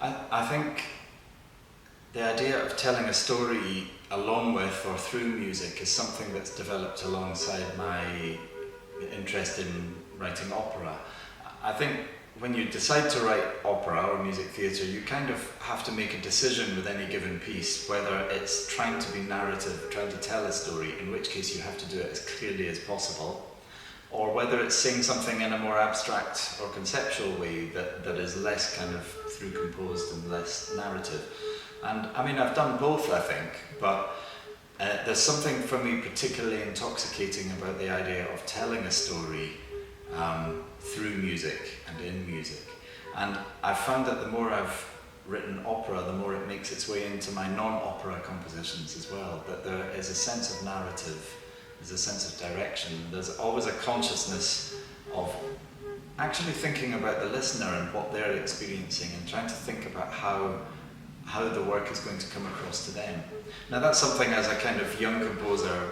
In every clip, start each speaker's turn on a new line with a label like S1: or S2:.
S1: I think the idea of telling a story along with or through music is something that's developed alongside my interest in writing opera. I think when you decide to write opera or music theatre, you kind of have to make a decision with any given piece, whether it's trying to be narrative, trying to tell a story, in which case you have to do it as clearly as possible, or whether it's saying something in a more abstract or conceptual way that is less kind of through composed and less narrative. And I mean, I've done both, I think, but there's something for me particularly intoxicating about the idea of telling a story through music and in music. And I've found that the more I've written opera, the more it makes its way into my non-opera compositions as well, that there is a sense of narrative, there's a sense of direction, there's always a consciousness of actually thinking about the listener and what they're experiencing and trying to think about how the work is going to come across to them. Now that's something as a kind of young composer,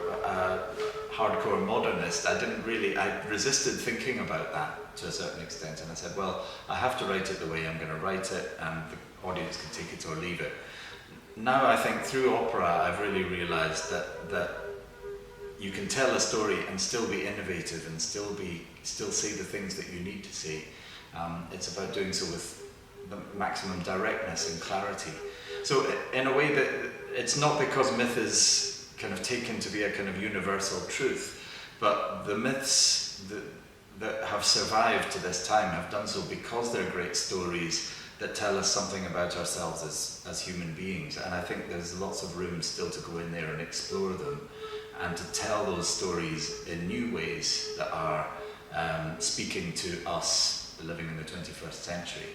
S1: hardcore modernist, I resisted thinking about that to a certain extent, and I said, well, I have to write it the way I'm going to write it, and the audience can take it or leave it. Now I think through opera I've really realised that you can tell a story and still be innovative and still say the things that you need to say. It's about doing so with the maximum directness and clarity. So in a way that it's not because myth is kind of taken to be a kind of universal truth, but the myths that have survived to this time have done so because they're great stories that tell us something about ourselves as human beings. And I think there's lots of room still to go in there and explore them and to tell those stories in new ways that are speaking to us living in the 21st century.